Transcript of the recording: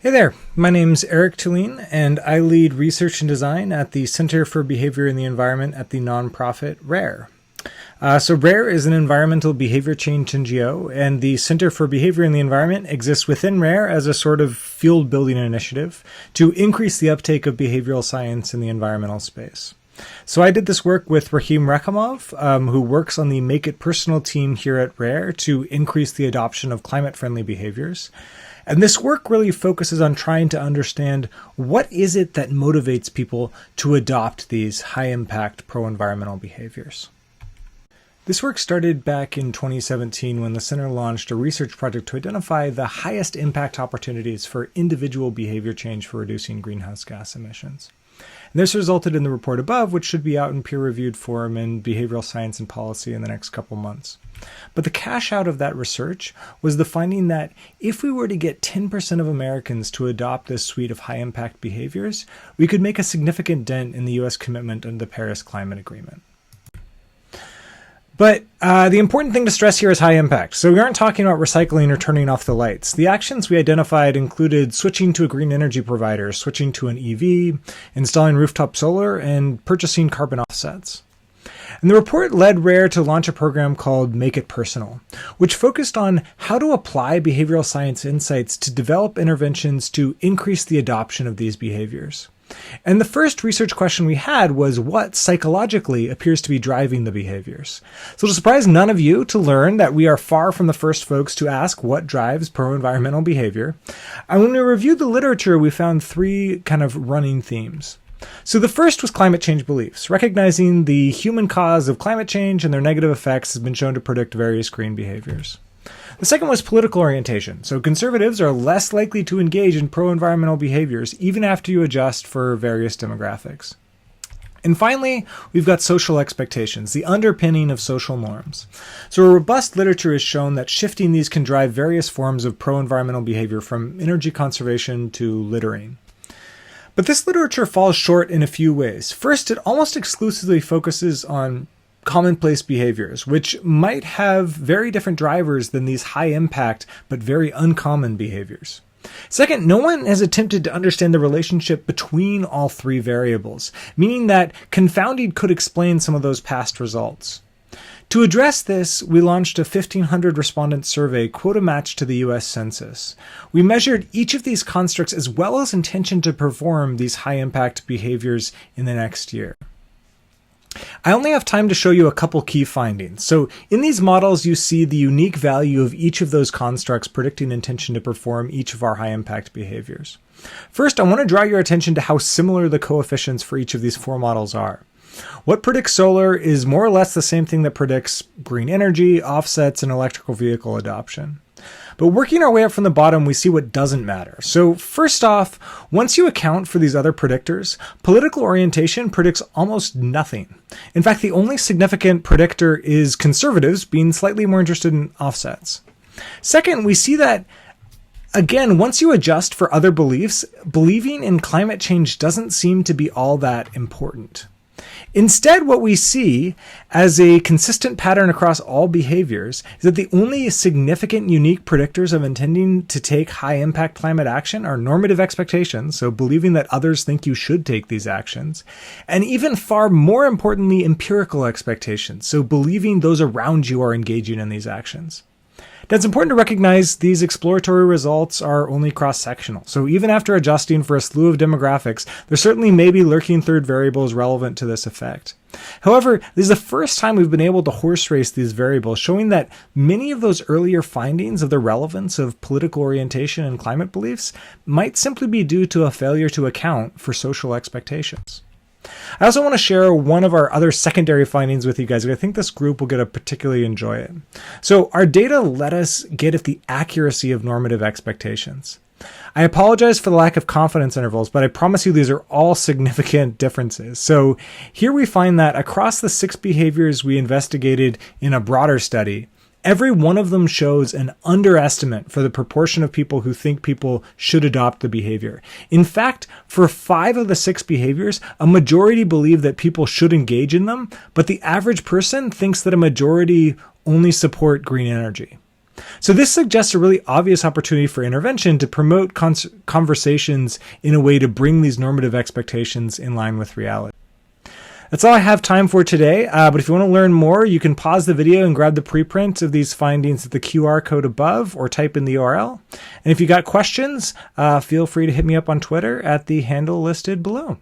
Hey there, my name's Erik Thulin, and I lead research and design at the Center for Behavior in the Environment at the nonprofit RARE. So RARE is an environmental behavior change NGO, and the Center for Behavior in the Environment exists within RARE as a sort of field building initiative to increase the uptake of behavioral science in the environmental space. So I did this work with Rahim Rekhamov, who works on the Make It Personal team here at RARE to increase the adoption of climate-friendly behaviors. And this work really focuses on trying to understand what is it that motivates people to adopt these high-impact pro-environmental behaviors. This work started back in 2017 when the center launched a research project to identify the highest impact opportunities for individual behavior change for reducing greenhouse gas emissions. And this resulted in the report above, which should be out in peer-reviewed form in Behavioral Science and Policy in the next couple months. But the cash out of that research was the finding that if we were to get 10% of Americans to adopt this suite of high-impact behaviors, we could make a significant dent in the U.S. commitment under the Paris Climate Agreement. But the important thing to stress here is high impact. So we aren't talking about recycling or turning off the lights. The actions we identified included switching to a green energy provider, switching to an EV, installing rooftop solar, and purchasing carbon offsets. And the report led RARE to launch a program called Make It Personal, which focused on how to apply behavioral science insights to develop interventions to increase the adoption of these behaviors. And the first research question we had was what psychologically appears to be driving the behaviors. So it'll surprise none of you to learn that we are far from the first folks to ask what drives pro-environmental behavior. And when we reviewed the literature, we found three kind of running themes. So the first was climate change beliefs. Recognizing the human cause of climate change and their negative effects has been shown to predict various green behaviors. The second was political orientation. So conservatives are less likely to engage in pro-environmental behaviors even after you adjust for various demographics. And finally, we've got social expectations, the underpinning of social norms. So a robust literature has shown that shifting these can drive various forms of pro-environmental behavior from energy conservation to littering. But this literature falls short in a few ways. First, it almost exclusively focuses on commonplace behaviors, which might have very different drivers than these high-impact but very uncommon behaviors. Second, no one has attempted to understand the relationship between all three variables, meaning that confounding could explain some of those past results. To address this, we launched a 1,500 respondent survey quota matched to the U.S. Census. We measured each of these constructs as well as intention to perform these high-impact behaviors in the next year. I only have time to show you a couple key findings. So in these models, you see the unique value of each of those constructs predicting intention to perform each of our high-impact behaviors. First, I want to draw your attention to how similar the coefficients for each of these four models are. What predicts solar is more or less the same thing that predicts green energy, offsets, and electrical vehicle adoption. But working our way up from the bottom, we see what doesn't matter. So first off, once you account for these other predictors, political orientation predicts almost nothing. In fact, the only significant predictor is conservatives being slightly more interested in offsets. Second, we see that again, once you adjust for other beliefs, believing in climate change doesn't seem to be all that important. Instead, what we see as a consistent pattern across all behaviors is that the only significant unique predictors of intending to take high-impact climate action are normative expectations, so believing that others think you should take these actions, and even far more importantly, empirical expectations, so believing those around you are engaging in these actions. Now, it's important to recognize these exploratory results are only cross-sectional. So even after adjusting for a slew of demographics, there certainly may be lurking third variables relevant to this effect. However, this is the first time we've been able to horse race these variables, showing that many of those earlier findings of the relevance of political orientation and climate beliefs might simply be due to a failure to account for social expectations. I also want to share one of our other secondary findings with you guys. I think this group will get to particularly enjoy it. So our data let us get at the accuracy of normative expectations. I apologize for the lack of confidence intervals, but I promise you these are all significant differences. So here we find that across the 6 behaviors we investigated in a broader study, every one of them shows an underestimate for the proportion of people who think people should adopt the behavior. In fact, for 5 of the 6 behaviors, a majority believe that people should engage in them, but the average person thinks that a majority only support green energy. So this suggests a really obvious opportunity for intervention to promote conversations in a way to bring these normative expectations in line with reality. That's all I have time for today, but if you want to learn more, you can pause the video and grab the preprint of these findings at the QR code above or type in the URL. And if you got questions, feel free to hit me up on Twitter at the handle listed below.